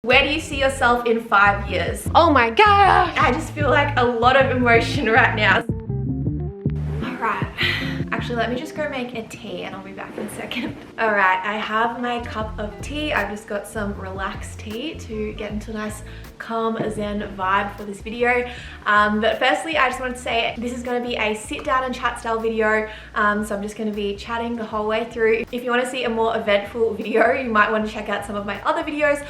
Where do you see yourself in 5 years? Oh my god! I just feel like a lot of emotion right now. Alright, actually let me just go make a tea and I'll be back in a second. Alright, I have my cup of tea. I've just got some relaxed tea to get into a nice calm zen vibe for this video. But firstly, I just wanted to say this is going to be a sit down and chat style video. So I'm just going to be chatting the whole way through. If you want to see a more eventful video, you might want to check out some of my other videos,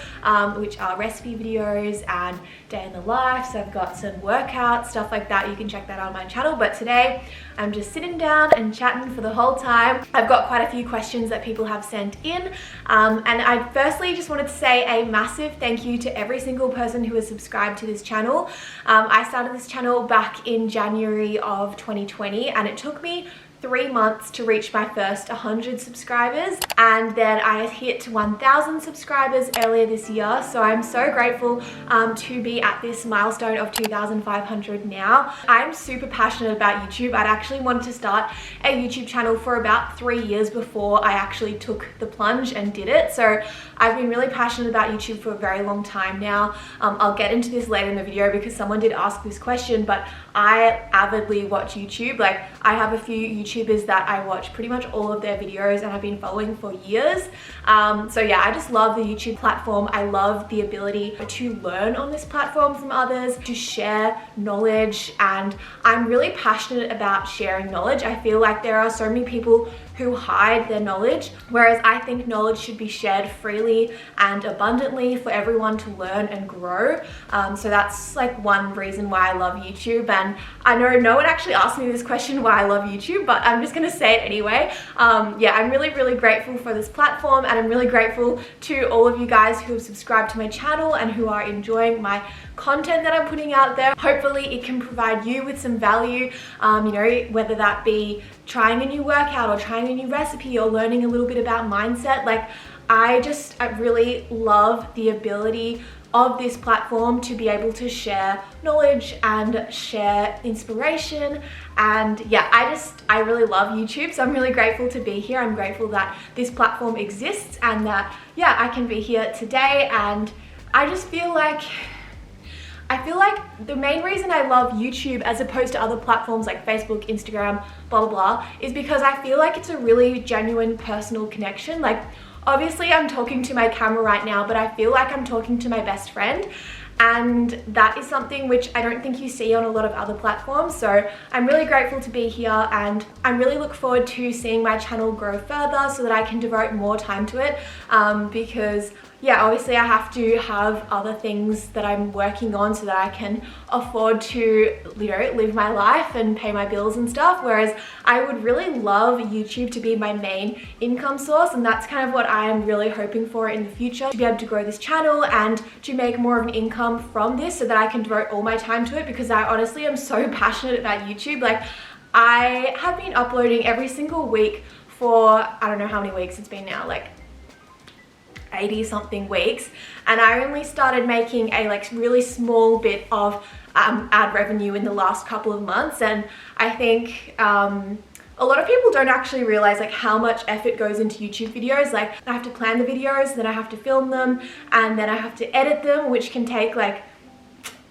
which are recipe videos and day in the life. So I've got some workouts, stuff like that. You can check that out on my channel. But today I'm just sitting down and chatting for the whole time. I've got quite a few questions that people have sent in. And I firstly just wanted to say a massive thank you to every single person who has subscribed to this channel. I started this channel back in January of 2020 and it took me 3 months to reach my first 100 subscribers, and then I hit 1,000 subscribers earlier this year. So I'm so grateful to be at this milestone of 2,500 now. I'm super passionate about YouTube. I'd actually wanted to start a YouTube channel for about 3 years before I actually took the plunge and did it. So I've been really passionate about YouTube for a very long time now. I'll get into this later in the video because someone did ask this question, but I avidly watch YouTube. Like, I have a few YouTubers that I watch pretty much all of their videos and I've been following for years. So yeah, I just love the YouTube platform. I love the ability to learn on this platform from others, to share knowledge, and I'm really passionate about sharing knowledge. I feel like there are so many people who hide their knowledge, whereas I think knowledge should be shared freely and abundantly for everyone to learn and grow. So that's like one reason why I love YouTube. And I know no one actually asked me this question, why I love YouTube, but I'm just gonna say it anyway. Yeah, I'm really, really grateful for this platform, and I'm really grateful to all of you guys who have subscribed to my channel and who are enjoying my content that I'm putting out there. Hopefully it can provide you with some value, you know, whether that be trying a new workout or trying a new recipe or learning a little bit about mindset. Like, I really love the ability of this platform to be able to share knowledge and share inspiration. And yeah, I really love YouTube, so I'm really grateful to be here. I'm grateful that this platform exists and that, yeah, I can be here today. And I just feel like the main reason I love YouTube as opposed to other platforms like Facebook, Instagram, blah, blah, blah, is because I feel like it's a really genuine personal connection. Like, obviously I'm talking to my camera right now, but I feel like I'm talking to my best friend. And that is something which I don't think you see on a lot of other platforms. So I'm really grateful to be here, and I really look forward to seeing my channel grow further so that I can devote more time to it, because yeah, obviously I have to have other things that I'm working on so that I can afford to, you know, live my life and pay my bills and stuff. Whereas I would really love YouTube to be my main income source, and that's kind of what I am really hoping for in the future, to be able to grow this channel and to make more of an income from this so that I can devote all my time to it, because I honestly am so passionate about YouTube. Like, I have been uploading every single week for, I don't know how many weeks it's been now, like 80 something weeks, and I only started making a like really small bit of ad revenue in the last couple of months. And I think a lot of people don't actually realize like how much effort goes into YouTube videos. Like, I have to plan the videos, then I have to film them, and then I have to edit them, which can take like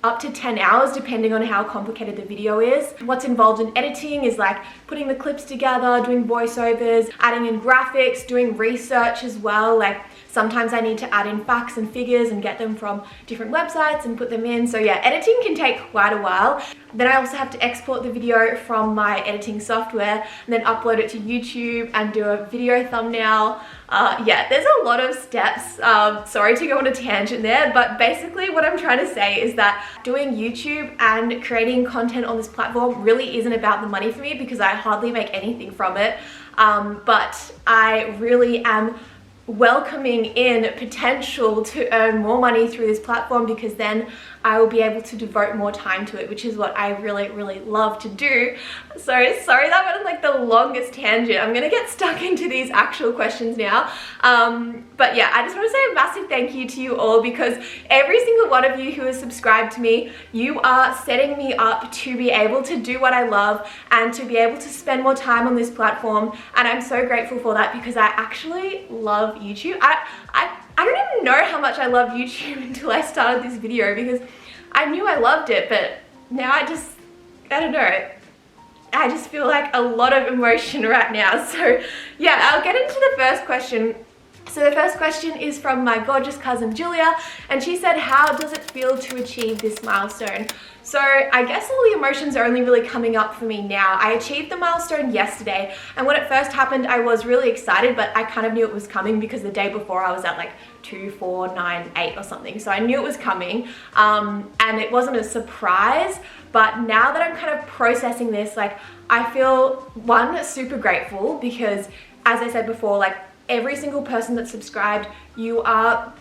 up to 10 hours depending on how complicated the video is. What's involved in editing is like putting the clips together, doing voiceovers, adding in graphics, doing research as well. Like, sometimes I need to add in facts and figures and get them from different websites and put them in. So yeah, editing can take quite a while. Then I also have to export the video from my editing software and then upload it to YouTube and do a video thumbnail. Yeah, there's a lot of steps. Sorry to go on a tangent there, but basically what I'm trying to say is that doing YouTube and creating content on this platform really isn't about the money for me, because I hardly make anything from it. But I really am welcoming in potential to earn more money through this platform, because then I will be able to devote more time to it, which is what I really, really love to do. So sorry that went on like the longest tangent. I'm gonna get stuck into these actual questions now. But yeah, I just want to say a massive thank you to you all, because every single one of you who has subscribed to me, you are setting me up to be able to do what I love and to be able to spend more time on this platform. And I'm so grateful for that, because I actually love YouTube. I don't even know how much I loved YouTube until I started this video, because I knew I loved it, but now I don't know. I just feel like a lot of emotion right now. So yeah, I'll get into the first question. So the first question is from my gorgeous cousin Julia, and she said, how does it feel to achieve this milestone? So I guess all the emotions are only really coming up for me now. I achieved the milestone yesterday, and when it first happened, I was really excited, but I kind of knew it was coming because the day before I was at like 2, 4, 9, 8 or something. So I knew it was coming, and it wasn't a surprise. But now that I'm kind of processing this, like, I feel, one, super grateful because, as I said before, like, every single person that subscribed, you are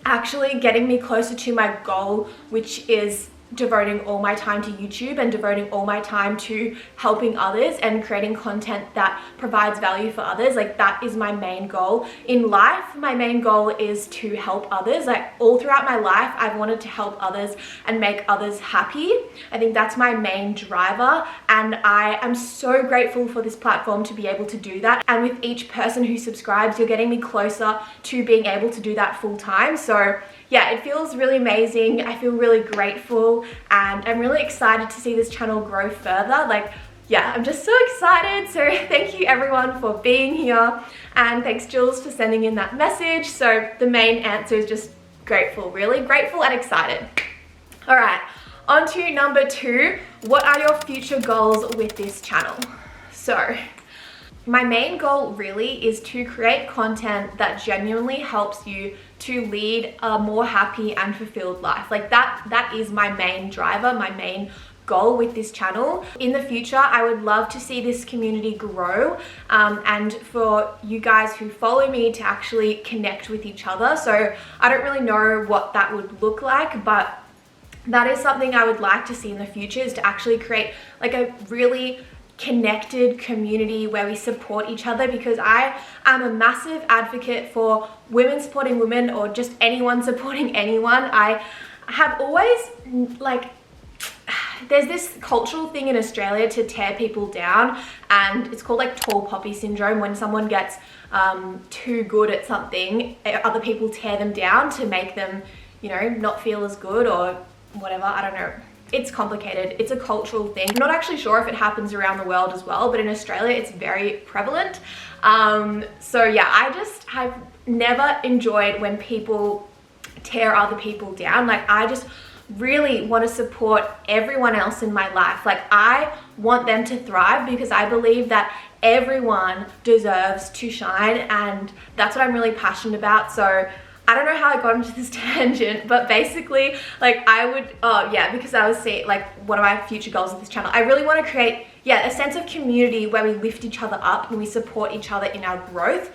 actually getting me closer to my goal, which is devoting all my time to YouTube and devoting all my time to helping others and creating content that provides value for others. Like, that is my main goal in life. My main goal is to help others. Like, all throughout my life, I've wanted to help others and make others happy. I think that's my main driver, and I am so grateful for this platform to be able to do that. And with each person who subscribes, you're getting me closer to being able to do that full time. So yeah, it feels really amazing. I feel really grateful, and I'm really excited to see this channel grow further. Like, yeah, I'm just so excited. So thank you everyone for being here, and thanks Jules for sending in that message. So the main answer is just grateful, really grateful and excited. All right, on to number 2. What are your future goals with this channel? So my main goal really is to create content that genuinely helps you to lead a more happy and fulfilled life. Like, that is my main driver, my main goal with this channel. In the future, I would love to see this community grow, and for you guys who follow me to actually connect with each other. So I don't really know what that would look like, but that is something I would like to see in the future, is to actually create like a really connected community where we support each other, because I am a massive advocate for women supporting women, or just anyone supporting anyone. I have always, like, there's this cultural thing in Australia to tear people down, and it's called like tall poppy syndrome. When someone gets too good at something, other people tear them down to make them, you know, not feel as good or whatever. I don't know. It's complicated. It's a cultural thing. I'm not actually sure if it happens around the world as well, but in Australia it's very prevalent. So yeah, I've never enjoyed when people tear other people down. Like, I just really want to support everyone else in my life. Like, I want them to thrive, because I believe that everyone deserves to shine, and that's what I'm really passionate about. So I don't know how I got into this tangent, but basically, like, because I was saying, like, one of my future goals with this channel, I really want to create, a sense of community where we lift each other up and we support each other in our growth.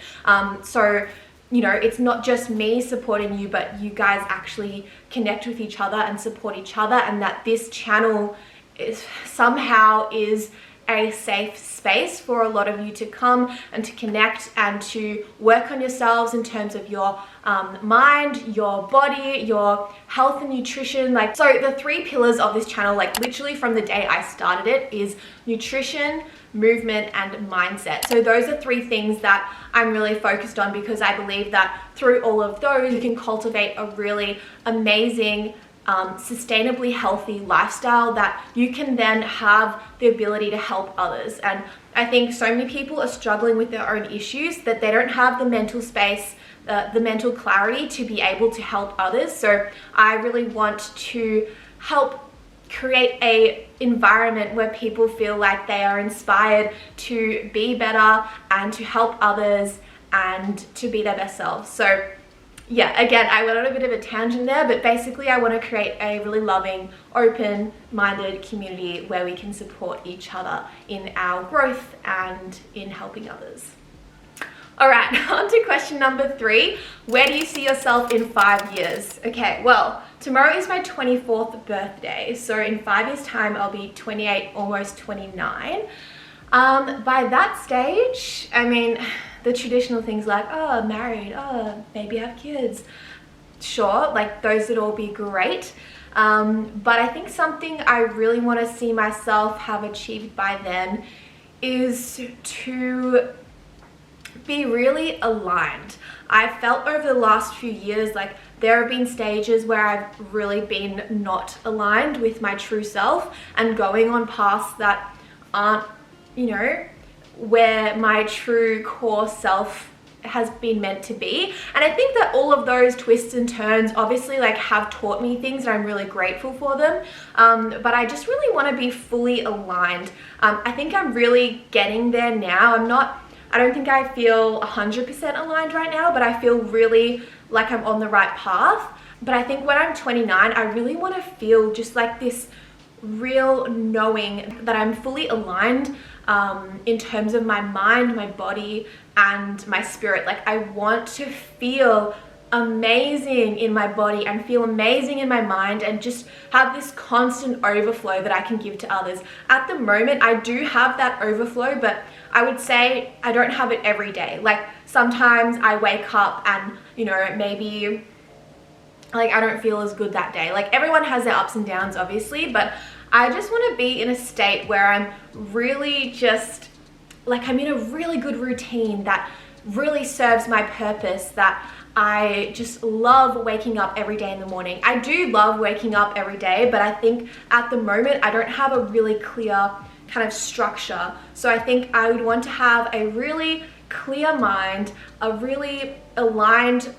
So, you know, it's not just me supporting you, but you guys actually connect with each other and support each other, and that this channel somehow is a safe space for a lot of you to come and to connect and to work on yourselves in terms of your mind, your body, your health and nutrition. Like, so the 3 pillars of this channel, like literally from the day I started it, is nutrition, movement, and mindset. So those are 3 things that I'm really focused on, because I believe that through all of those, you can cultivate a really amazing, sustainably healthy lifestyle that you can then have the ability to help others. And I think so many people are struggling with their own issues that they don't have the mental space, the mental clarity to be able to help others. So I really want to help create a environment where people feel like they are inspired to be better and to help others and to be their best selves. So yeah, again, I went on a bit of a tangent there, but basically I want to create a really loving, open-minded community where we can support each other in our growth and in helping others. All right, on to question number 3. Where do you see yourself in 5 years? Okay, well, tomorrow is my 24th birthday. So in 5 years' time, I'll be 28, almost 29. By that stage, I mean, the traditional things like, oh, married, oh, maybe have kids. Sure, like those would all be great. But I think something I really want to see myself have achieved by then is to be really aligned. I felt over the last few years like there have been stages where I've really been not aligned with my true self and going on paths that aren't, you know, where my true core self has been meant to be. And I think that all of those twists and turns obviously like have taught me things, and I'm really grateful for them. But I just really want to be fully aligned. I think I'm really getting there now. I don't think I feel 100% aligned right now, but I feel really like I'm on the right path. But I think when I'm 29, I really want to feel just like this real knowing that I'm fully aligned in terms of my mind, my body, and my spirit. Like I want to feel amazing in my body and feel amazing in my mind and just have this constant overflow that I can give to others. At the moment, I do have that overflow, but I would say I don't have it every day. Like sometimes I wake up and, you know, maybe like I don't feel as good that day. Like everyone has their ups and downs obviously, but I just want to be in a state where I'm really just like I'm in a really good routine that really serves my purpose, that I just love waking up every day in the morning. I do love waking up every day, but I think at the moment I don't have a really clear kind of structure. So I think I would want to have a really clear mind, a really aligned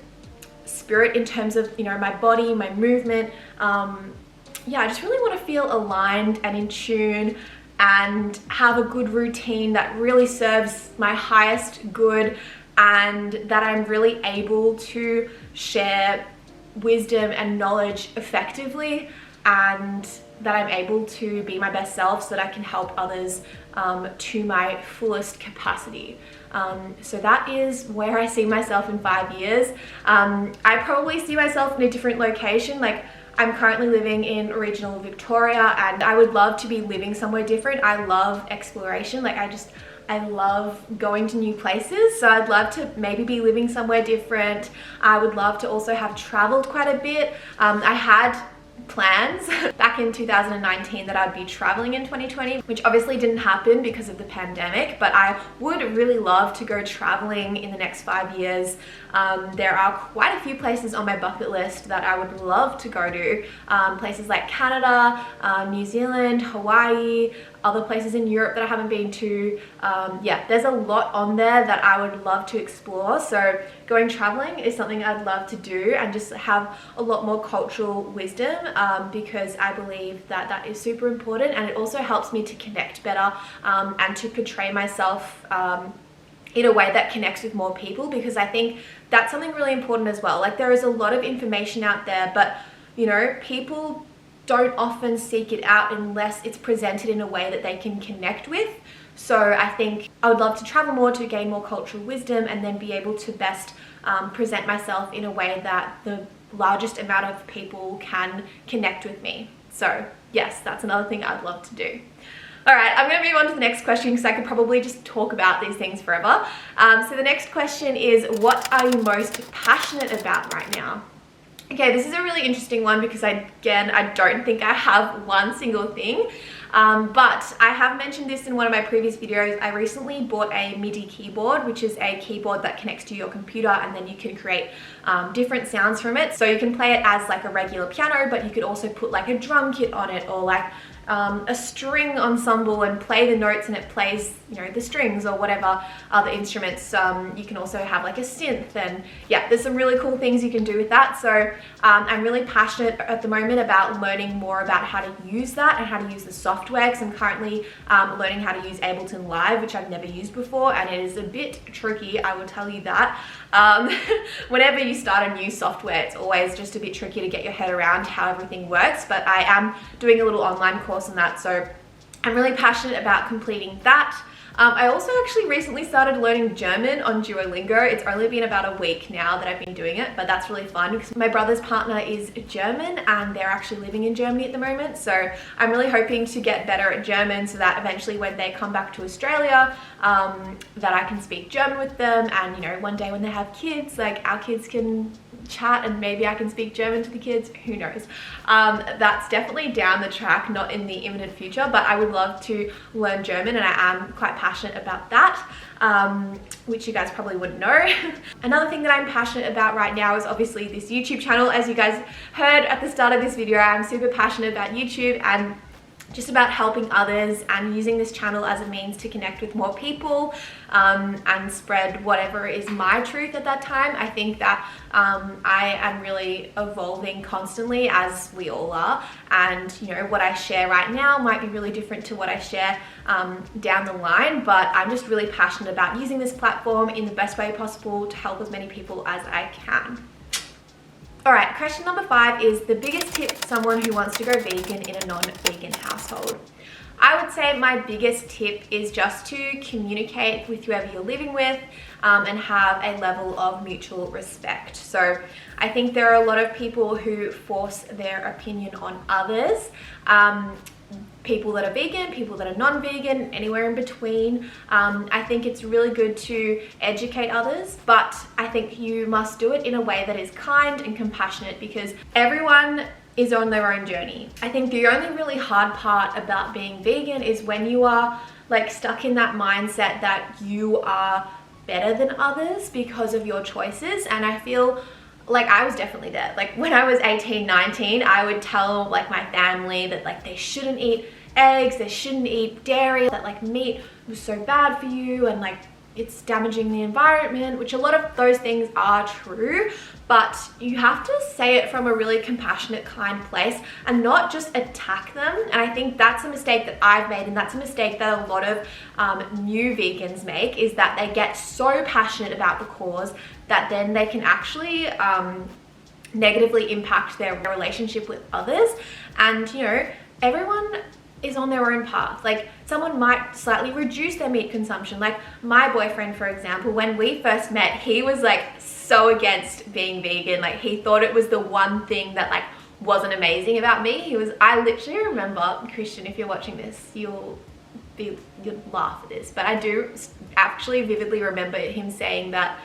spirit in terms of, you know, my body, my movement. Yeah, I just really want to feel aligned and in tune and have a good routine that really serves my highest good, and that I'm really able to share wisdom and knowledge effectively, and that I'm able to be my best self so that I can help others to my fullest capacity. So that is where I see myself in 5 years. I probably see myself in a different location. Like I'm currently living in regional Victoria, and I would love to be living somewhere different. I love exploration. Like I love going to new places. So I'd love to maybe be living somewhere different. I would love to also have traveled quite a bit. I had plans back in 2019 that I'd be traveling in 2020, which obviously didn't happen because of the pandemic, but I would really love to go traveling in the next 5 years. There are quite a few places on my bucket list that I would love to go to, places like Canada, New Zealand, Hawaii, other places in Europe that I haven't been to. Yeah, there's a lot on there that I would love to explore. So going traveling is something I'd love to do and just have a lot more cultural wisdom, because I believe that that is super important, and it also helps me to connect better and to portray myself in a way that connects with more people, because I think that's something really important as well. Like there is a lot of information out there, but you know, people don't often seek it out unless it's presented in a way that they can connect with. So I think I would love to travel more to gain more cultural wisdom, and then be able to best present myself in a way that the largest amount of people can connect with me. So yes, that's another thing I'd love to do. All right, I'm going to move on to the next question because I could probably just talk about these things forever. So the next question is, what are you most passionate about right now? Okay, this is a really interesting one because I don't think I have one single thing. But I have mentioned this in one of my previous videos. I recently bought a MIDI keyboard, which is a keyboard that connects to your computer, and then you can create different sounds from it. So you can play it as like a regular piano, but you could also put like a drum kit on it, or like a string ensemble, and play the notes and it plays, you know, the strings or whatever other instruments. You can also have like a synth, and yeah, there's some really cool things you can do with that. So I'm really passionate at the moment about learning more about how to use that and how to use the software, because I'm currently learning how to use Ableton Live, which I've never used before, and it is a bit tricky, I will tell you that. Whenever you start a new software, it's always just a bit tricky to get your head around how everything works, but I am doing a little online course on that, so I'm really passionate about completing that. I also actually recently started learning German on Duolingo. It's only been about a week now that I've been doing it, but that's really fun because my brother's partner is German and they're actually living in Germany at the moment. So I'm really hoping to get better at German so that eventually when they come back to Australia, that I can speak German with them. And you know, one day when they have kids, like our kids can chat and maybe I can speak German to the kids, who knows. That's definitely down the track, not in the imminent future, but I would love to learn German, and I am quite passionate about that, which you guys probably wouldn't know. Another thing that I'm passionate about right now is obviously this YouTube channel. As you guys heard at the start of this video, I'm super passionate about YouTube and just about helping others and using this channel as a means to connect with more people and spread whatever is my truth at that time. I think that I am really evolving constantly, as we all are, and you know, what I share right now might be really different to what I share down the line, but I'm just really passionate about using this platform in the best way possible to help as many people as I can. All right, question number 5 is the biggest tip for someone who wants to go vegan in a non-vegan household. I would say my biggest tip is just to communicate with whoever you're living with and have a level of mutual respect. So I think there are a lot of people who force their opinion on others. People that are vegan, people that are non-vegan, anywhere in between. I think it's really good to educate others, but I think you must do it in a way that is kind and compassionate, because everyone is on their own journey. I think the only really hard part about being vegan is when you are like stuck in that mindset that you are better than others because of your choices. And I feel like I was definitely there. Like when I was 18, 19, I would tell like my family that like they shouldn't eat eggs, they shouldn't eat dairy, that like meat was so bad for you and like it's damaging the environment, which a lot of those things are true, but you have to say it from a really compassionate, kind place and not just attack them. And I think that's a mistake that I've made, and that's a mistake that a lot of new vegans make, is that they get so passionate about the cause that then they can actually negatively impact their relationship with others. And you know, everyone is on their own path. Like someone might slightly reduce their meat consumption. Like my boyfriend, for example, when we first met, he was like so against being vegan. Like he thought it was the one thing that like wasn't amazing about me. I literally remember, Christian, if you're watching this, you'll laugh at this, but I do actually vividly remember him saying that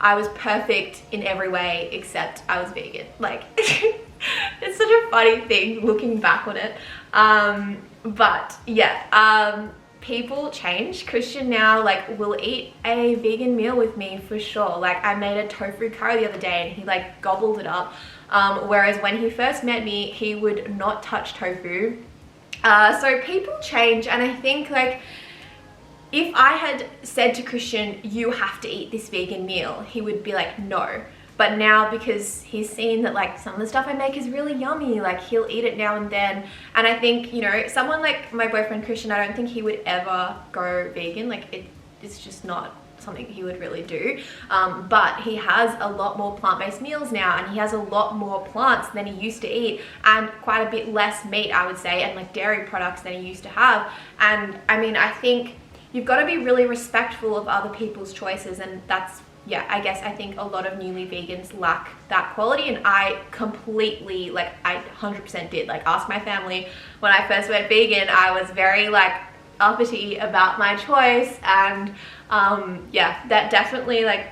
I was perfect in every way except I was vegan. Like it's such a funny thing looking back on it. But yeah, people change. Christian now like will eat a vegan meal with me for sure. Like I made a tofu curry the other day and he like gobbled it up. Whereas when he first met me, he would not touch tofu. So people change, and I think like if I had said to Christian, you have to eat this vegan meal, he would be like, no. But now, because he's seen that like some of the stuff I make is really yummy, like he'll eat it now and then. And I think, you know, someone like my boyfriend Christian, I don't think he would ever go vegan. Like it's just not something he would really do. But he has a lot more plant-based meals now, and he has a lot more plants than he used to eat, and quite a bit less meat, I would say, and like dairy products than he used to have. And I mean, I think you've got to be really respectful of other people's choices, and that's, yeah, I think a lot of newly vegans lack that quality, and I completely, like, I 100% did. Like, ask my family, when I first went vegan, I was very, like, uppity about my choice, and, yeah, that definitely, like,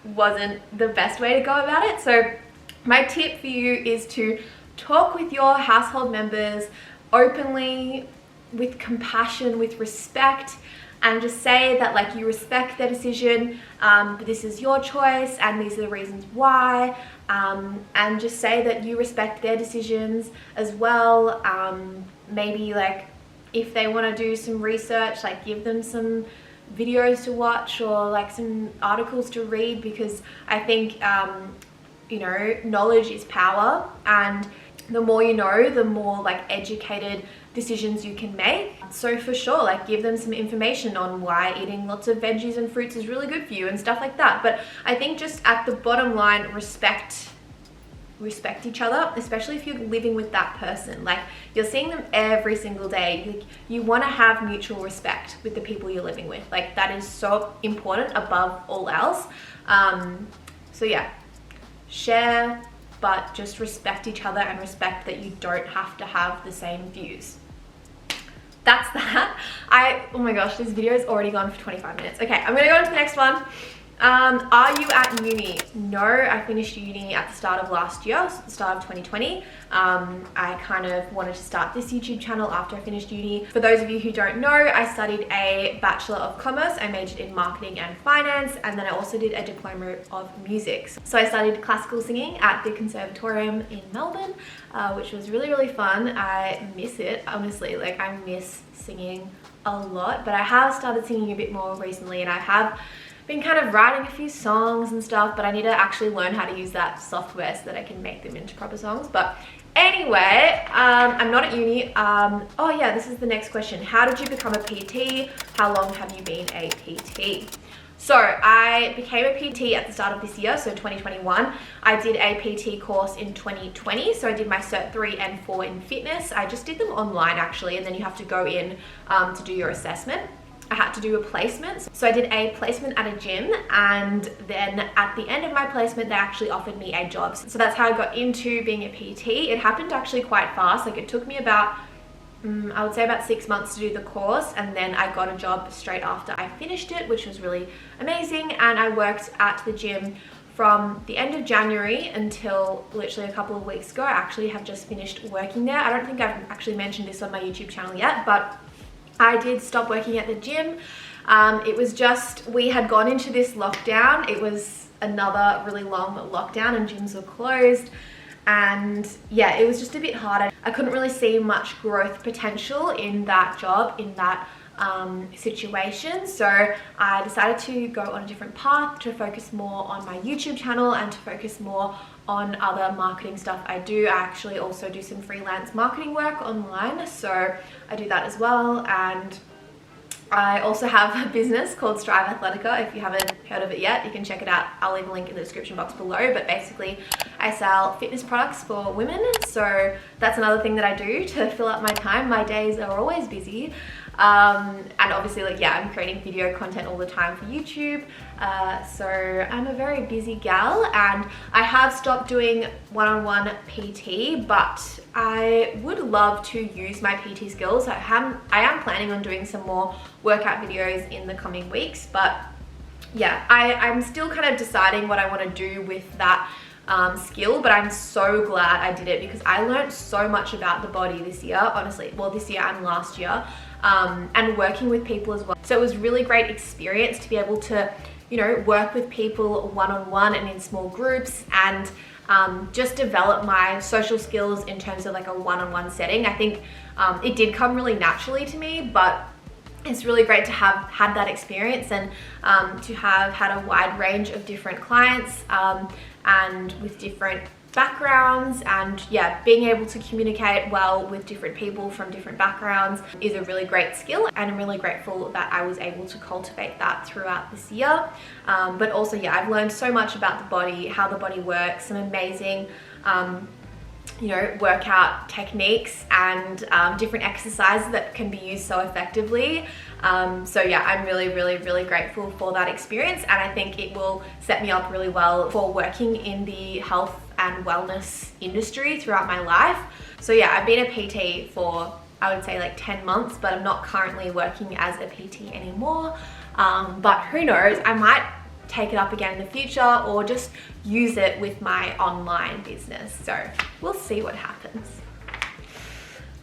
wasn't the best way to go about it. So my tip for you is to talk with your household members openly, with compassion, with respect, and just say that like you respect their decision, but this is your choice and these are the reasons why, and just say that you respect their decisions as well. Maybe like if they want to do some research, like give them some videos to watch or like some articles to read, because I think you know, knowledge is power, and the more you know, the more like educated decisions you can make. So for sure, like give them some information on why eating lots of veggies and fruits is really good for you and stuff like that. But I think just at the bottom line, respect each other, especially if you're living with that person. Like you're seeing them every single day. You want to have mutual respect with the people you're living with. Like that is so important above all else. So yeah, share, but just respect each other and respect that you don't have to have the same views. That's that. Oh my gosh, this video is already gone for 25 minutes. Okay, I'm gonna go on to the next one. Are you at uni? No, I finished uni at the start of last year, so the start of 2020. I kind of wanted to start this YouTube channel after I finished uni. For those of you who don't know, I studied a Bachelor of Commerce. I majored in marketing and finance, and then I also did a diploma of music. So I studied classical singing at the Conservatorium in Melbourne, which was really, really fun. I miss it, honestly. Like, I miss singing a lot, but I have started singing a bit more recently, and I have been kind of writing a few songs and stuff, but I need to actually learn how to use that software so that I can make them into proper songs. But anyway, I'm not at uni. Oh yeah, this is the next question. How did you become a PT? How long have you been a PT? So I became a PT at the start of this year, so 2021. I did a PT course in 2020, so I did my Cert 3 and 4 in fitness. I just did them online actually, and then you have to go in to do your assessment. I had to do a placement. So I did a placement at a gym, and then at the end of my placement, they actually offered me a job. So that's how I got into being a PT. It happened actually quite fast. Like, it took me about, I would say about 6 months to do the course, and then I got a job straight after I finished it, which was really amazing. And I worked at the gym from the end of January until literally a couple of weeks ago. I actually have just finished working there. I don't think I've actually mentioned this on my YouTube channel yet, but I did stop working at the gym. It was just, we had gone into this lockdown. It was another really long lockdown and gyms were closed. And yeah, it was just a bit harder. I couldn't really see much growth potential in that job, in that situation. So I decided to go on a different path, to focus more on my YouTube channel and to focus more on other marketing stuff I do. I actually also do some freelance marketing work online, so I do that as well. And I also have a business called Strive Athletica. If you haven't heard of it yet, you can check it out. I'll leave a link in the description box below. But basically, I sell fitness products for women. So that's another thing that I do to fill up my time. My days are always busy. And obviously, like, yeah, I'm creating video content all the time for YouTube. So I'm a very busy gal, and I have stopped doing one-on-one PT, but I would love to use my PT skills. I am planning on doing some more workout videos in the coming weeks, but yeah, I'm still kind of deciding what I want to do with that skill, but I'm so glad I did it because I learned so much about the body this year, honestly. Well, this year and last year. And working with people as well. So it was really great experience to be able to, you know, work with people one-on-one and in small groups, and just develop my social skills in terms of like a one-on-one setting. I think it did come really naturally to me, but it's really great to have had that experience and to have had a wide range of different clients and with different backgrounds, and yeah, being able to communicate well with different people from different backgrounds is a really great skill, and I'm really grateful that I was able to cultivate that throughout this year. But also, yeah, I've learned so much about the body, how the body works, some amazing you know, workout techniques and different exercises that can be used so effectively. So yeah, I'm really grateful for that experience, and I think it will set me up really well for working in the health and wellness industry throughout my life. So yeah, I've been a PT for, I would say, like 10 months, but I'm not currently working as a PT anymore. But who knows, I might take it up again in the future or just use it with my online business. So we'll see what happens.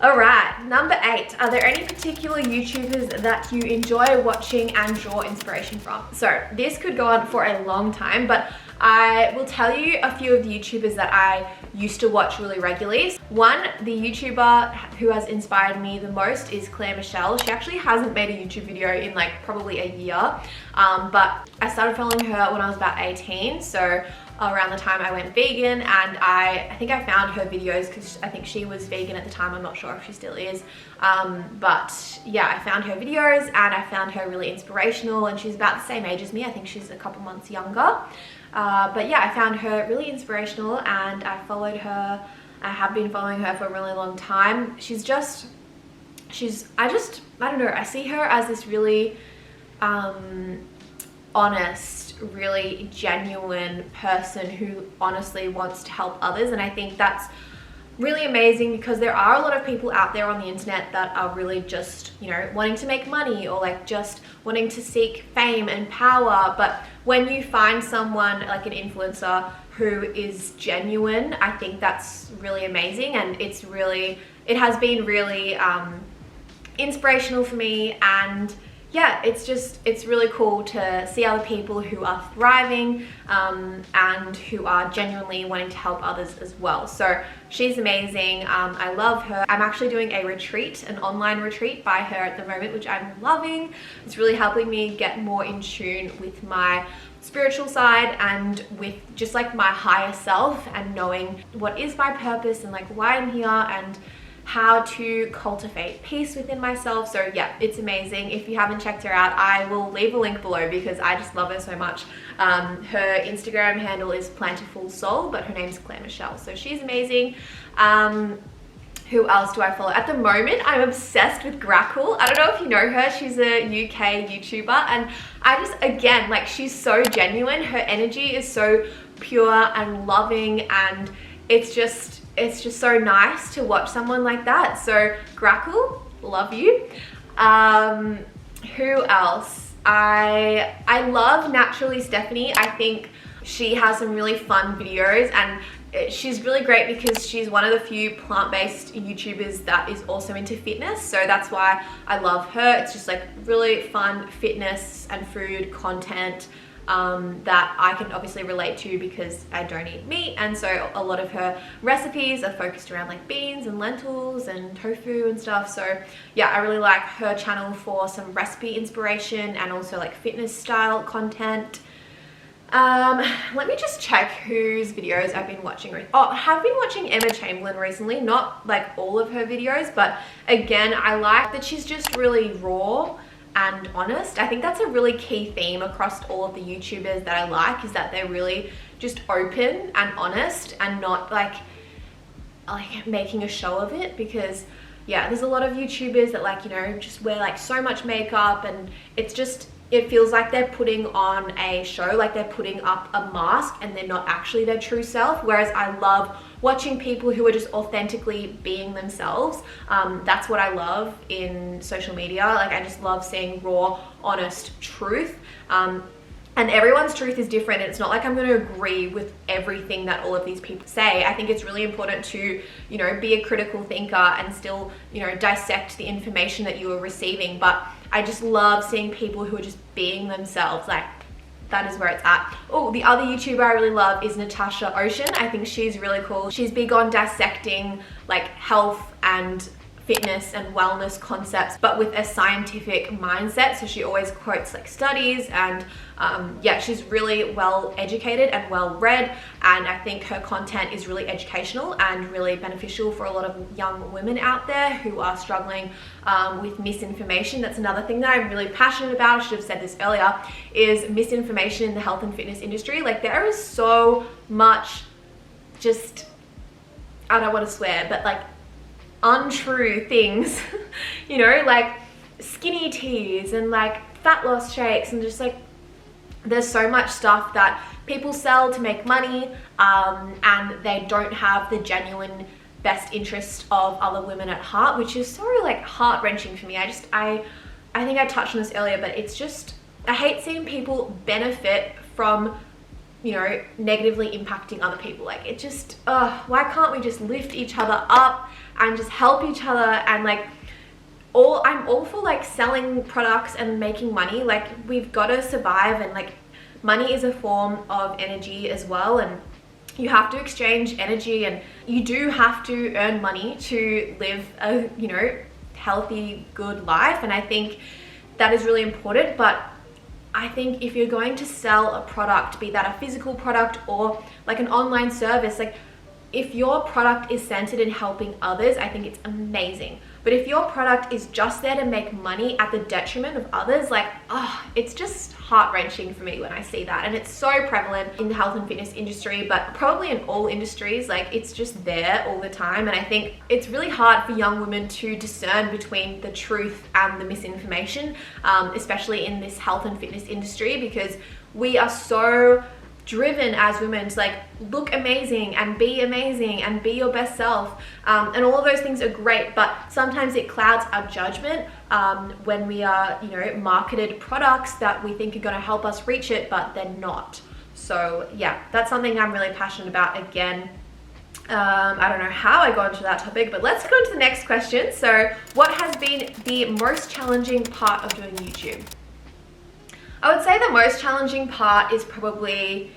All right, number 8. Are there any particular YouTubers that you enjoy watching and draw inspiration from? So this could go on for a long time, but I will tell you a few of the YouTubers that I used to watch really regularly. One, the YouTuber who has inspired me the most is Claire Michelle. She actually hasn't made a YouTube video in like probably a year, but I started following her when I was about 18, so around the time I went vegan, and I think I found her videos because I think she was vegan at the time. I'm not sure if she still is, but yeah, I found her videos and I found her really inspirational, and she's about the same age as me. I think she's a couple months younger, but yeah, I found her really inspirational and I followed her. I have been following her for a really long time. I don't know, I see her as this really honest, really genuine person who honestly wants to help others, and I think that's really amazing because there are a lot of people out there on the internet that are really just, you know, wanting to make money or like just wanting to seek fame and power. But when you find someone like an influencer who is genuine, I think that's really amazing. And it has been really inspirational for me. And yeah, it's really cool to see other people who are thriving and who are genuinely wanting to help others as well. So she's amazing. I love her. I'm actually doing a retreat, an online retreat by her at the moment, which I'm loving. It's really helping me get more in tune with my spiritual side and with just like my higher self and knowing what is my purpose and like why I'm here and how to cultivate peace within myself. So yeah, it's amazing. If you haven't checked her out, I will leave a link below because I just love her so much. Her Instagram handle is Plantiful Soul, but her name's Claire Michelle, so she's amazing. Who else do I follow? At the moment, I'm obsessed with Grackle. I don't know if you know her. She's a UK YouTuber, and I just, again, like, she's so genuine. Her energy is so pure and loving, and it's just so nice to watch someone like that. So Grackle, love you. Who else? I love Naturally Stephanie. I think she has some really fun videos, and she's really great because she's one of the few plant-based YouTubers that is also into fitness. So that's why I love her. It's just like really fun fitness and food content that I can obviously relate to because I don't eat meat, and so a lot of her recipes are focused around like beans and lentils and tofu and stuff. So yeah, I really like her channel for some recipe inspiration and also like fitness style content. Let me just check whose videos I've been watching. Oh, I have been watching Emma Chamberlain recently, not like all of her videos, but again, I like that she's just really raw and honest. I think that's a really key theme across all of the YouTubers that I like, is that they're really just open and honest and not like making a show of it. Because yeah, there's a lot of YouTubers that, like, you know, just wear like so much makeup, and it feels like they're putting on a show, like they're putting up a mask and they're not actually their true self. Whereas I love watching people who are just authentically being themselves. That's what I love in social media. Like, I just love seeing raw, honest truth. And everyone's truth is different. It's not like I'm going to agree with everything that all of these people say. I think it's really important to, you know, be a critical thinker and still, you know, dissect the information that you are receiving. But I just love seeing people who are just being themselves. Like, that is where it's at. Oh, the other YouTuber I really love is Natasha Ocean. I think she's really cool. She's big on dissecting like health and fitness and wellness concepts, but with a scientific mindset. So she always quotes like studies, and yeah, she's really well educated and well read, and I think her content is really educational and really beneficial for a lot of young women out there who are struggling with misinformation. That's another thing that I'm really passionate about. I should have said this earlier, is misinformation in the health and fitness industry. Like, there is so much, just, I don't want to swear, but like untrue things, you know, like skinny teas and like fat loss shakes, and just like there's so much stuff that people sell to make money, and they don't have the genuine best interest of other women at heart, which is so like heart-wrenching for me. I think I touched on this earlier, but it's just, I hate seeing people benefit from, you know, negatively impacting other people. Like, it just, why can't we just lift each other up and just help each other? And like, I'm all for like selling products and making money. Like, we've got to survive, and like money is a form of energy as well, and you have to exchange energy, and you do have to earn money to live a, you know, healthy, good life. And I think that is really important. But I think if you're going to sell a product, be that a physical product or like an online service, like if your product is centered in helping others, I think it's amazing. But if your product is just there to make money at the detriment of others, like, it's just heart-wrenching for me when I see that. And it's so prevalent in the health and fitness industry, but probably in all industries. Like, it's just there all the time. And I think it's really hard for young women to discern between the truth and the misinformation, especially in this health and fitness industry, because we are so driven as women to like look amazing and be your best self, and all of those things are great, but sometimes it clouds our judgment when we are, you know, marketed products that we think are going to help us reach it, but they're not. So yeah, that's something I'm really passionate about. Again, I don't know how I got into that topic, but let's go into the next question. So what has been the most challenging part of doing YouTube? I would say the most challenging part is probably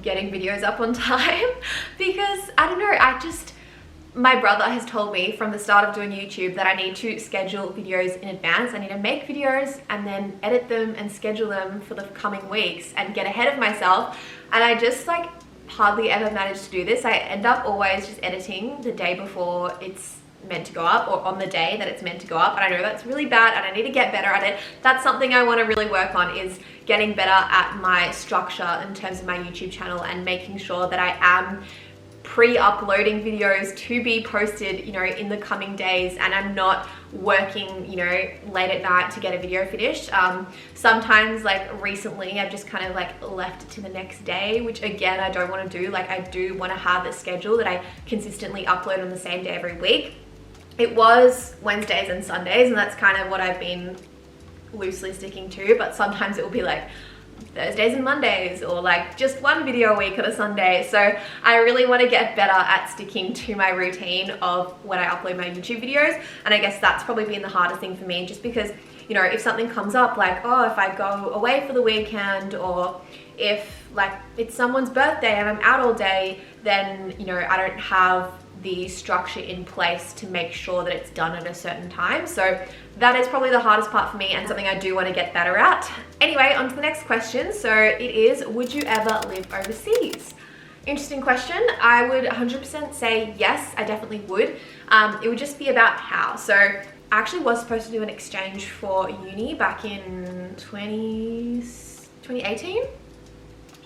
getting videos up on time, because I don't know, my brother has told me from the start of doing YouTube that I need to schedule videos in advance. I need to make videos and then edit them and schedule them for the coming weeks and get ahead of myself. And I just like hardly ever manage to do this. I end up always just editing the day before it's meant to go up, or on the day that it's meant to go up, and I know that's really bad and I need to get better at it. That's something I want to really work on, is getting better at my structure in terms of my YouTube channel and making sure that I am pre-uploading videos to be posted, you know, in the coming days, and I'm not working, you know, late at night to get a video finished. Sometimes, like recently, I've just kind of like left it to the next day, which again, I don't want to do. Like, I do want to have a schedule that I consistently upload on the same day every week. It was Wednesdays and Sundays, and that's kind of what I've been loosely sticking to, but sometimes it will be like Thursdays and Mondays, or like just one video a week on a Sunday. So I really want to get better at sticking to my routine of when I upload my YouTube videos, and I guess that's probably been the hardest thing for me, just because, you know, if something comes up like, oh, if I go away for the weekend, or if like it's someone's birthday and I'm out all day, then, you know, I don't have the structure in place to make sure that it's done at a certain time. So that is probably the hardest part for me, and something I do want to get better at. Anyway, on to the next question. So it is, would you ever live overseas? Interesting question. I would 100% say yes, I definitely would. It would just be about how. So I actually was supposed to do an exchange for uni back in 2018.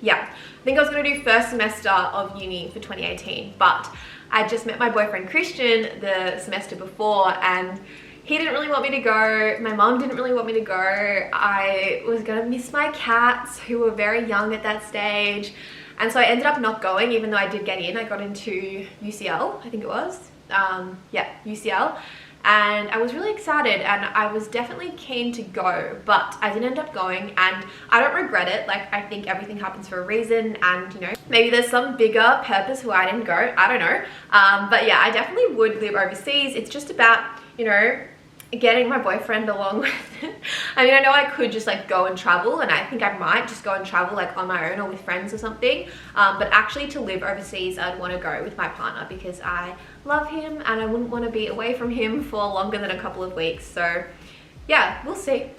Yeah, I think I was going to do first semester of uni for 2018, but I just met my boyfriend Christian the semester before, and he didn't really want me to go. My mom didn't really want me to go. I was going to miss my cats, who were very young at that stage, and so I ended up not going, even though I did get in. I got into UCL, I think it was. Yeah, UCL. And I was really excited, and I was definitely keen to go, but I didn't end up going, and I don't regret it. Like, I think everything happens for a reason, and, you know, maybe there's some bigger purpose why I didn't go. I don't know. But yeah, I definitely would live overseas. It's just about, you know, getting my boyfriend along with it. I mean, I know I could just like go and travel, and I think I might just go and travel like on my own or with friends or something, but actually to live overseas, I'd want to go with my partner, because I love him and I wouldn't want to be away from him for longer than a couple of weeks. So yeah, we'll see.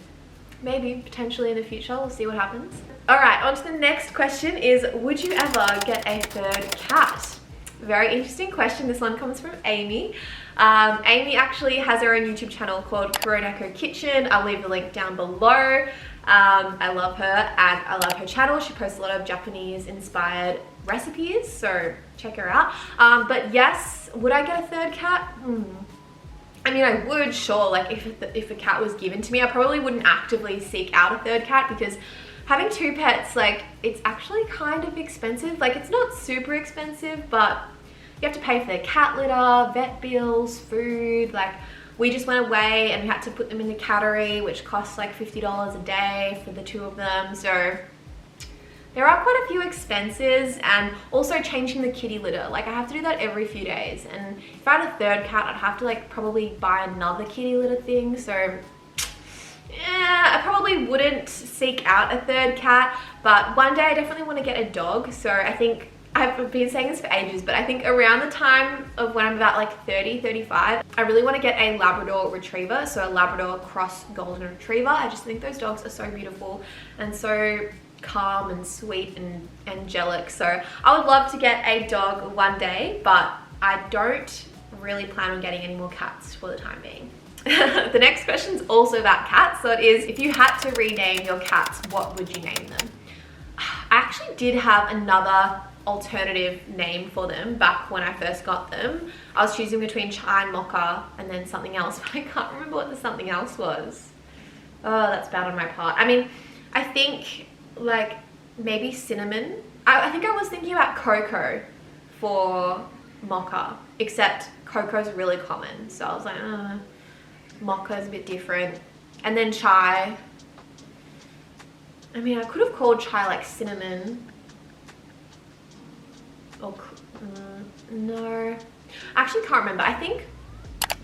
Maybe potentially in the future, we'll see what happens. All right, on to the next question is, would you ever get a third cat? Very interesting question. This one comes from Amy. Amy actually has her own YouTube channel called Kuro, Neko Kitchen. I'll leave the link down below. I love her, and I love her channel. She posts a lot of Japanese inspired recipes, so check her out. But yes, would I get a third cat? I mean, I would, sure. Like, if a cat was given to me, I probably wouldn't actively seek out a third cat, because having two pets, like, it's actually kind of expensive. Like, it's not super expensive, but you have to pay for their cat litter, vet bills, food. Like, we just went away and we had to put them in the calorie, which costs like $50 a day for the two of them. So there are quite a few expenses, and also changing the kitty litter. Like, I have to do that every few days, and if I had a third cat, I'd have to like probably buy another kitty litter thing. So yeah, I probably wouldn't seek out a third cat, but one day I definitely want to get a dog. So I think, I've been saying this for ages, but I think around the time of when I'm about like 30, 35, I really want to get a Labrador Retriever, so a Labrador cross Golden Retriever. I just think those dogs are so beautiful and so calm and sweet and angelic. So I would love to get a dog one day, but I don't really plan on getting any more cats for the time being. The next question is also about cats. So it is, if you had to rename your cats, what would you name them? I actually did have another alternative name for them back when I first got them. I was choosing between Chai and Mocha and then something else, but I can't remember what the something else was. Oh, that's bad on my part. I mean, I think like maybe cinnamon. I think I was thinking about cocoa for mocha, except cocoa's really common. So I was like, mocha's a bit different. And then chai. I mean, I could have called chai like cinnamon. Or, no. I actually can't remember. I think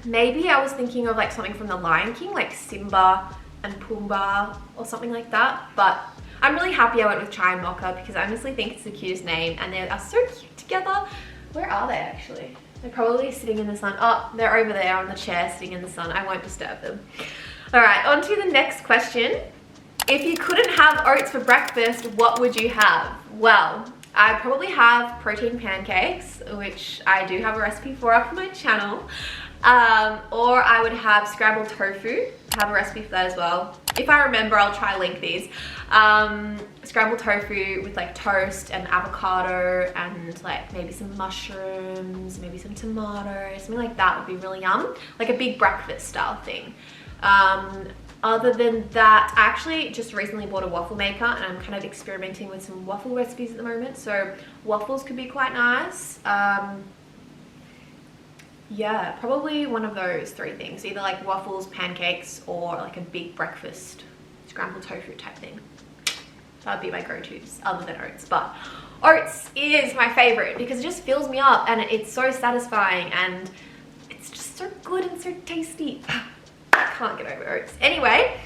maybe I was thinking of like something from The Lion King, like Simba and Pumbaa or something like that. But I'm really happy I went with chai and mocha because I honestly think it's the cutest name and they are so cute together. Where are they actually? They're probably sitting in the sun. Oh, they're over there on the chair sitting in the sun. I won't disturb them. All right, on to the next question. If you couldn't have oats for breakfast, what would you have? Well, I'd probably have protein pancakes, which I do have a recipe for up on my channel. Or I would have scrambled tofu. I have a recipe for that as well. If I remember, I'll try link these. Scrambled tofu with like toast and avocado and like maybe some mushrooms, maybe some tomatoes, something like that would be really yum. Like a big breakfast style thing. Other than that, I actually just recently bought a waffle maker and I'm kind of experimenting with some waffle recipes at the moment. So waffles could be quite nice. Yeah, probably one of those three things. Either like waffles, pancakes, or like a big breakfast scrambled tofu type thing. That would be my go-tos other than oats. But oats is my favorite because it just fills me up and it's so satisfying and it's just so good and so tasty. I can't get over oats. Anyway,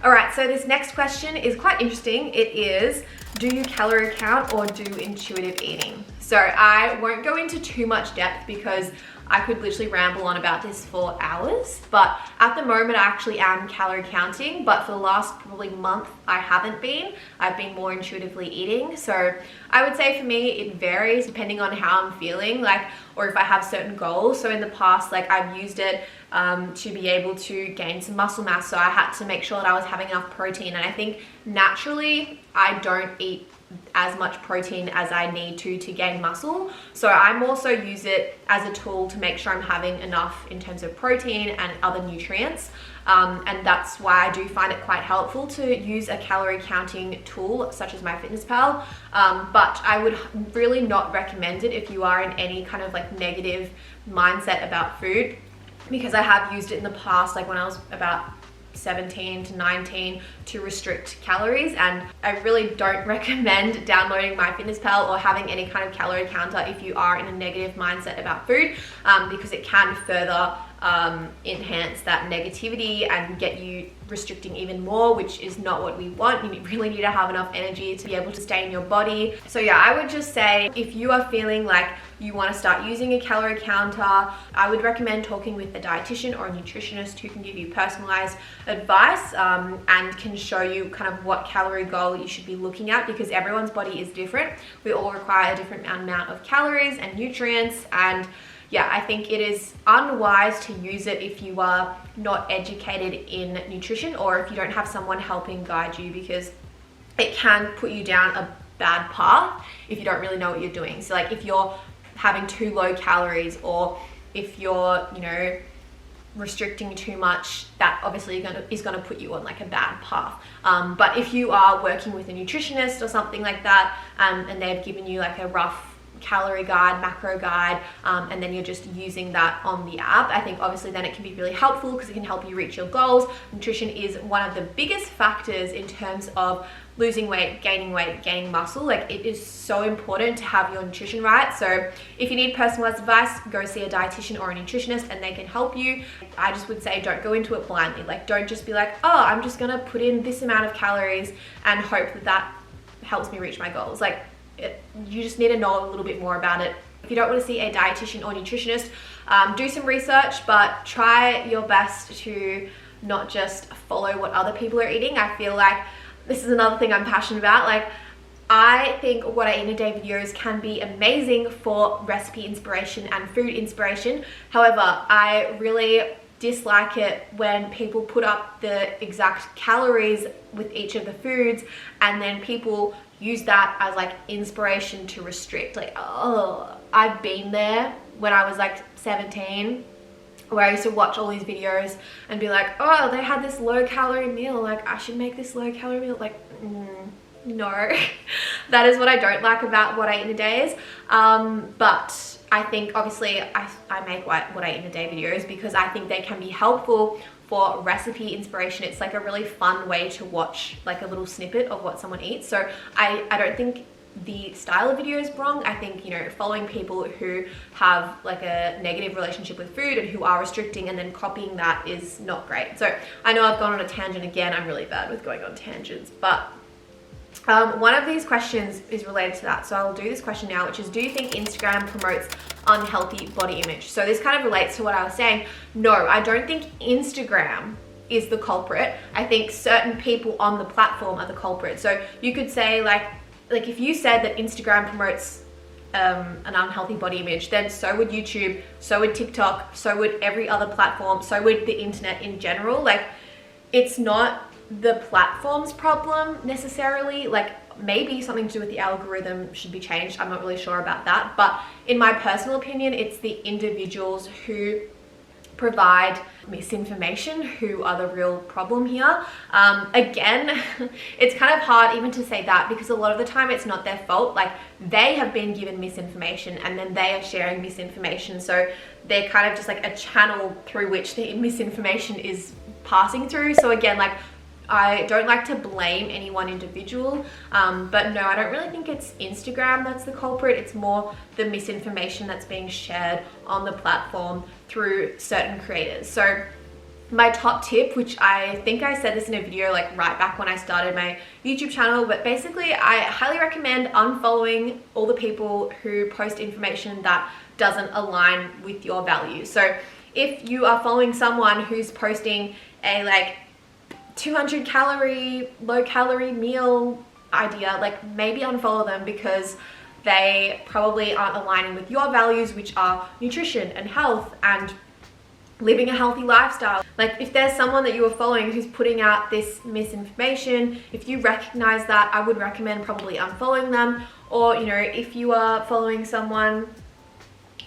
all right, so this next question is quite interesting. It is, do you calorie count or do intuitive eating? So I won't go into too much depth because I could literally ramble on about this for hours, but at the moment I actually am calorie counting, but for the last probably month I haven't been. I've been more intuitively eating. So I would say for me it varies depending on how I'm feeling, like, or if I have certain goals. So in the past, like I've used it to be able to gain some muscle mass, so I had to make sure that I was having enough protein, and I think naturally I don't eat as much protein as I need to gain muscle. So I also use it as a tool to make sure I'm having enough in terms of protein and other nutrients. And that's why I do find it quite helpful to use a calorie counting tool such as MyFitnessPal. But I would really not recommend it if you are in any kind of like negative mindset about food, because I have used it in the past, like when I was about 17 to 19, to restrict calories, and I really don't recommend downloading MyFitnessPal or having any kind of calorie counter if you are in a negative mindset about food, because it can further enhance that negativity and get you restricting even more, which is not what we want. You really need to have enough energy to be able to stay in your body. So yeah, I would just say if you are feeling like you want to start using a calorie counter, I would recommend talking with a dietitian or a nutritionist who can give you personalized advice and can show you kind of what calorie goal you should be looking at, because everyone's body is different. We all require a different amount of calories and nutrients, and yeah, I think it is unwise to use it if you are not educated in nutrition or if you don't have someone helping guide you, because it can put you down a bad path if you don't really know what you're doing. So like if you're having too low calories, or if you're, you know, restricting too much, that obviously is gonna put you on like a bad path. But if you are working with a nutritionist or something like that, and they've given you like a rough calorie guide, macro guide, and then you're just using that on the app, I think obviously then it can be really helpful because it can help you reach your goals. Nutrition is one of the biggest factors in terms of losing weight, gaining muscle. Like it is so important to have your nutrition right. So if you need personalized advice, go see a dietitian or a nutritionist and they can help you. I just would say don't go into it blindly. Like don't just be like, oh, I'm just gonna put in this amount of calories and hope that that helps me reach my goals. Like you just need to know a little bit more about it. If you don't want to see a dietitian or nutritionist, do some research, but try your best to not just follow what other people are eating. I feel like this is another thing I'm passionate about. Like I think what I eat in a day videos can be amazing for recipe inspiration and food inspiration. However, I really dislike it when people put up the exact calories with each of the foods and then people use that as like inspiration to restrict. Like, oh, I've been there when I was like 17, where I used to watch all these videos and be like, oh, they had this low calorie meal, like I should make this low calorie meal. Like No. That is what I don't like about what I eat in a day is. But I think obviously I make what I eat in a day videos because I think they can be helpful for recipe inspiration. It's like a really fun way to watch like a little snippet of what someone eats. So I don't think the style of video is wrong. I think, you know, following people who have like a negative relationship with food and who are restricting and then copying that is not great. So I know I've gone on a tangent again. I'm really bad with going on tangents, but one of these questions is related to that. So I'll do this question now, which is, do you think Instagram promotes unhealthy body image? So this kind of relates to what I was saying. No, I don't think Instagram is the culprit. I think certain people on the platform are the culprit. So you could say like if you said that Instagram promotes an unhealthy body image, then so would YouTube, so would TikTok, so would every other platform, so would the internet in general. Like, it's not the platform's problem necessarily. Like, maybe something to do with the algorithm should be changed. I'm not really sure about that. But in my personal opinion, it's the individuals who provide misinformation who are the real problem here. Again, it's kind of hard even to say that because a lot of the time it's not their fault. Like, they have been given misinformation and then they are sharing misinformation. So they're kind of just like a channel through which the misinformation is passing through. So again, like, I don't like to blame any one individual, but no, I don't really think it's Instagram that's the culprit. It's more the misinformation that's being shared on the platform through certain creators. So my top tip, which I think I said this in a video like right back when I started my YouTube channel, but basically I highly recommend unfollowing all the people who post information that doesn't align with your values. So if you are following someone who's posting a like 200 calorie, low calorie meal idea, like maybe unfollow them because they probably aren't aligning with your values, which are nutrition and health and living a healthy lifestyle. Like, if there's someone that you are following who's putting out this misinformation, if you recognize that, I would recommend probably unfollowing them. Or, you know, if you are following someone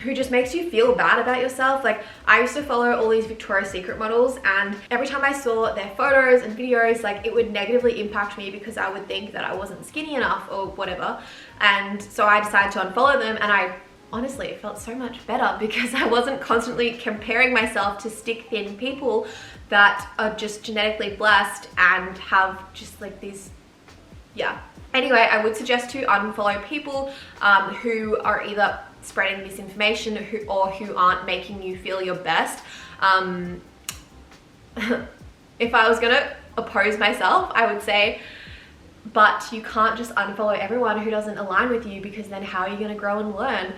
who just makes you feel bad about yourself. Like, I used to follow all these Victoria's Secret models, and every time I saw their photos and videos, like, it would negatively impact me because I would think that I wasn't skinny enough or whatever. And so I decided to unfollow them, and I honestly, it felt so much better because I wasn't constantly comparing myself to stick thin people that are just genetically blessed and have just like these, yeah. Anyway, I would suggest to unfollow people who are either spreading misinformation or who aren't making you feel your best. If I was gonna oppose myself, I would say, but you can't just unfollow everyone who doesn't align with you, because then how are you gonna grow and learn?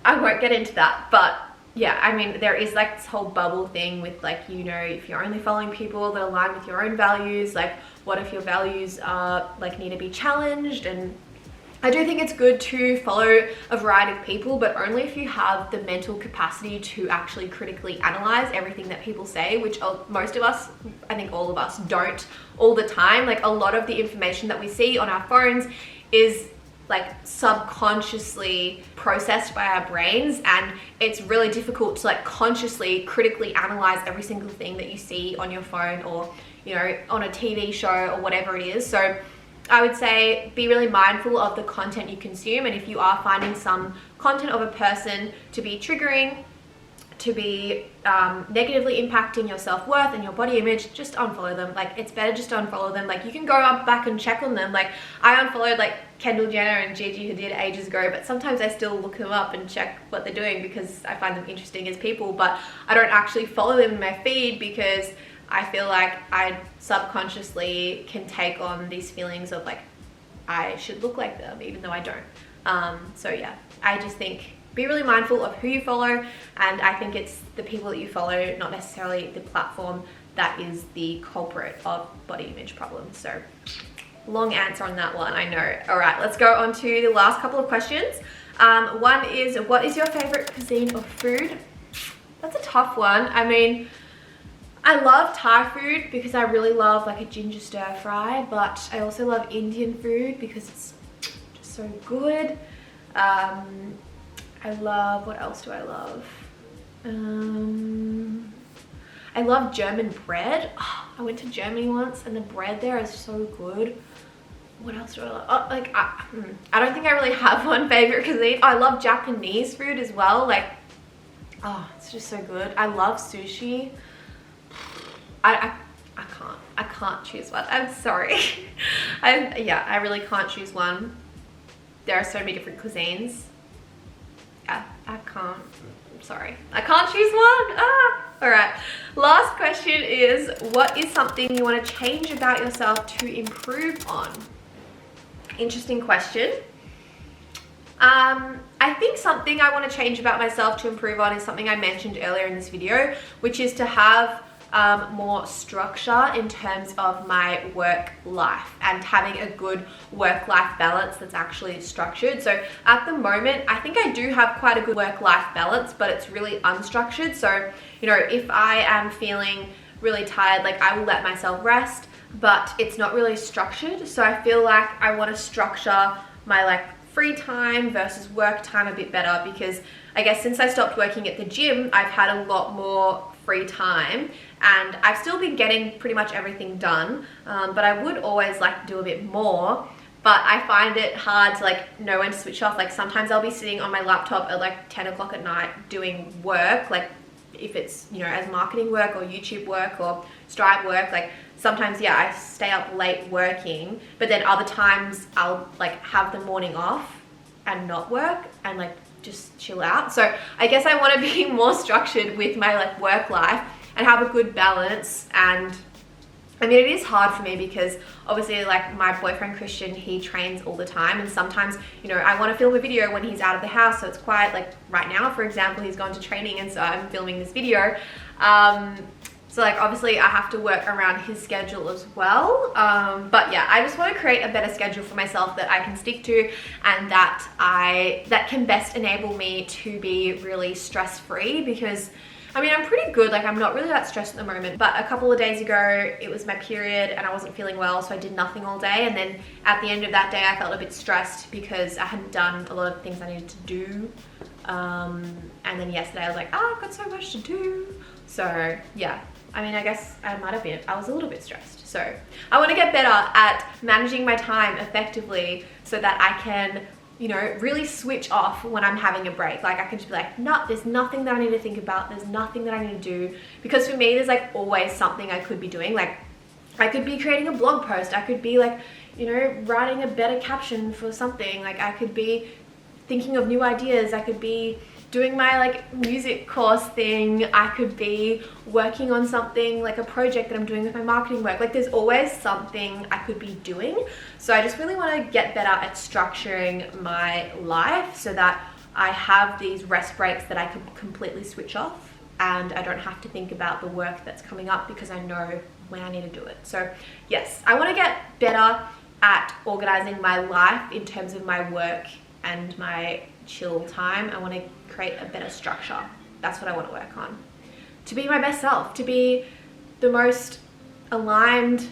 I won't get into that, but yeah, I mean, there is like this whole bubble thing with, like, you know, if you're only following people that align with your own values, like, what if your values are like need to be challenged? And I do think it's good to follow a variety of people, but only if you have the mental capacity to actually critically analyze everything that people say, which most of us, I think all of us, don't all the time. Like, a lot of the information that we see on our phones is like subconsciously processed by our brains, and it's really difficult to like consciously critically analyze every single thing that you see on your phone or, you know, on a TV show or whatever it is. So I would say be really mindful of the content you consume, and if you are finding some content of a person to be triggering, to be negatively impacting your self-worth and your body image, just unfollow them. Like, it's better just to unfollow them. Like, you can go up back and check on them. Like, I unfollowed like Kendall Jenner and Gigi Hadid ages ago, but sometimes I still look them up and check what they're doing because I find them interesting as people, but I don't actually follow them in my feed because I feel like I subconsciously can take on these feelings of like, I should look like them, even though I don't. So yeah, I just think be really mindful of who you follow, and I think it's the people that you follow, not necessarily the platform, that is the culprit of body image problems. So long answer on that one, I know. All right, let's go on to the last couple of questions. One is, what is your favorite cuisine or food? That's a tough one. I mean, I love Thai food because I really love like a ginger stir fry, but I also love Indian food because it's just so good. I love, what else do I love? I love German bread. Oh, I went to Germany once and the bread there is so good. what else do I love? Oh, like, I don't think I really have one favorite cuisine. I love Japanese food as well. Like, oh, it's just so good. I love sushi. I can't choose one. I'm sorry. I really can't choose one. There are so many different cuisines. Yeah, I can't. I'm sorry. I can't choose one. All right. Last question is, what is something you want to change about yourself to improve on? Interesting question. I think something I want to change about myself to improve on is something I mentioned earlier in this video, which is to have more structure in terms of my work life and having a good work-life balance that's actually structured. So at the moment, I think I do have quite a good work-life balance, but it's really unstructured. So, you know, if I am feeling really tired, like I will let myself rest, but it's not really structured. So I feel like I want to structure my like free time versus work time a bit better, because I guess since I stopped working at the gym, I've had a lot more free time and I've still been getting pretty much everything done, but I would always like to do a bit more. But I find it hard to like know when to switch off. Like sometimes I'll be sitting on my laptop at like 10 o'clock at night doing work, like if it's, you know, as marketing work or YouTube work or Stripe work. Like sometimes, yeah, I stay up late working, but then other times I'll like have the morning off and not work and like just chill out. So I guess I want to be more structured with my like work life and have a good balance. And I mean, it is hard for me because obviously like my boyfriend Christian, he trains all the time, and sometimes, you know, I want to film a video when he's out of the house, so it's quiet. Like right now, for example, he's gone to training and so I'm filming this video. So like obviously I have to work around his schedule as well. But yeah, I just want to create a better schedule for myself that I can stick to and that can best enable me to be really stress-free, because I mean, I'm pretty good. Like I'm not really that stressed at the moment, but a couple of days ago it was my period and I wasn't feeling well, so I did nothing all day. And then at the end of that day I felt a bit stressed because I hadn't done a lot of things I needed to do. And then yesterday I was like, oh, I've got so much to do. So yeah, I mean, I guess I might have been, I was a little bit stressed. So I want to get better at managing my time effectively so that I can, you know, really switch off when I'm having a break. Like I can just be like, no, there's nothing that I need to think about. There's nothing that I need to do. Because for me, there's like always something I could be doing. Like I could be creating a blog post. I could be like, you know, writing a better caption for something. Like I could be thinking of new ideas. I could be doing my like music course thing. I could be working on something like a project that I'm doing with my marketing work. Like there's always something I could be doing. So I just really want to get better at structuring my life so that I have these rest breaks that I can completely switch off and I don't have to think about the work that's coming up because I know when I need to do it. So yes, I want to get better at organizing my life in terms of my work and my chill time. I want to create a better structure. That's what I want to work on. To be my best self, to be the most aligned,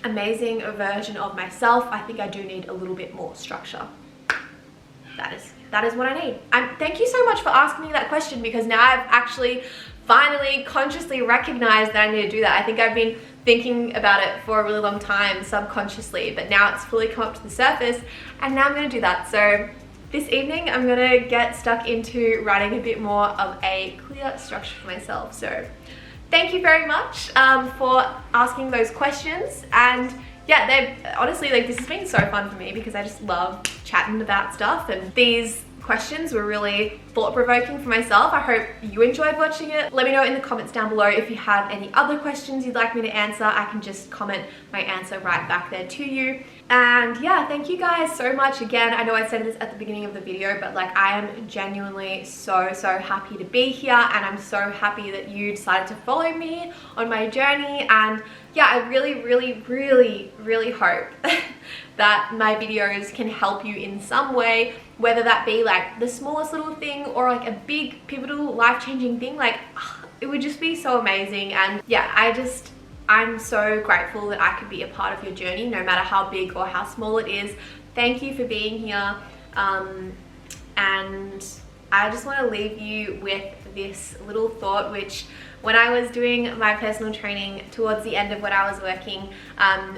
amazing version of myself, I think I do need a little bit more structure. That is what I need. Thank you so much for asking me that question, because now I've actually finally consciously recognized that I need to do that. I think I've been thinking about it for a really long time subconsciously, but now it's fully come up to the surface and now I'm going to do that. So this evening I'm going to get stuck into writing a bit more of a clear structure for myself. So thank you very much for asking those questions. And yeah, they've honestly, like, this has been so fun for me because I just love chatting about stuff, and these questions were really thought-provoking for myself. I hope you enjoyed watching it. Let me know in the comments down below if you have any other questions you'd like me to answer. I can just comment my answer right back there to you. And yeah, thank you guys so much again. I know I said this at the beginning of the video, but like I am genuinely so happy to be here, and I'm so happy that you decided to follow me on my journey. And yeah, I really hope that my videos can help you in some way, whether that be like the smallest little thing or like a big pivotal life-changing thing. Like it would just be so amazing. And yeah, I'm so grateful that I could be a part of your journey, no matter how big or how small it is. Thank you for being here. And I just want to leave you with this little thought, which when I was doing my personal training towards the end of when I was working,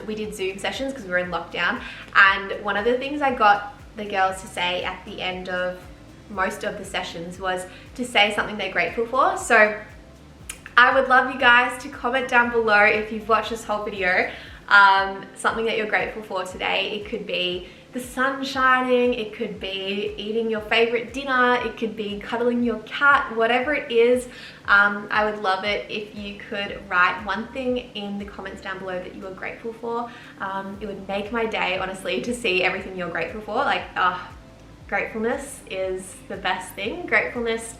we did Zoom sessions because we were in lockdown, and one of the things I got the girls to say at the end of most of the sessions was to say something they're grateful for. So I would love you guys to comment down below if you've watched this whole video, something that you're grateful for today. It could be the sun shining, it could be eating your favorite dinner, it could be cuddling your cat, whatever it is. I would love it if you could write one thing in the comments down below that you are grateful for. It would make my day, honestly, to see everything you're grateful for. Like, gratefulness is the best thing. Gratefulness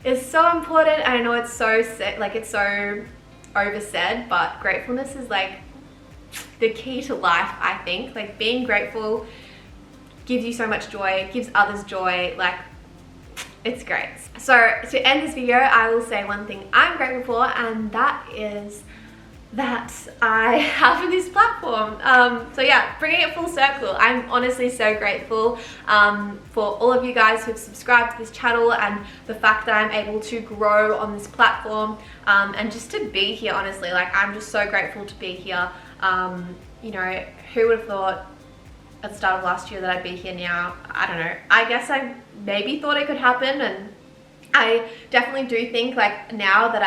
is so important. I know it's so it's so oversaid, but gratefulness is like the key to life, I think. Like, being grateful gives you so much joy, gives others joy, like, it's great. So to end this video, I will say one thing I'm grateful for, and that is that I have this platform. So yeah, bringing it full circle, I'm honestly so grateful for all of you guys who've subscribed to this channel, and the fact that I'm able to grow on this platform, and just to be here, honestly. Like, I'm just so grateful to be here. You know, who would have thought at the start of last year that I'd be here now? I don't know. I guess I maybe thought it could happen, and I definitely do think, like, now that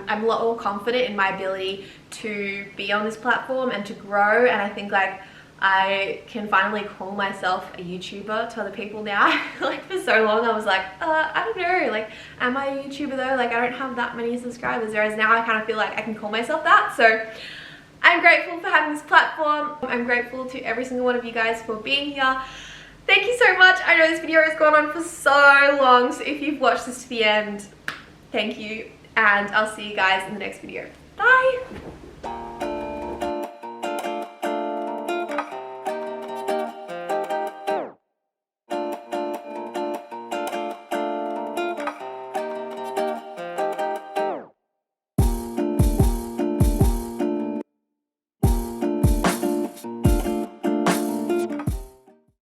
I'm a lot more confident in my ability to be on this platform and to grow, and I think, like, I can finally call myself a YouTuber to other people now. Like, for so long I was like, I don't know, like, am I a YouTuber though? Like, I don't have that many subscribers, whereas now I kind of feel like I can call myself that. So I'm grateful for having this platform. I'm grateful to every single one of you guys for being here. Thank you so much. I know this video has gone on for so long, so if you've watched this to the end, thank you, and I'll see you guys in the next video. Bye!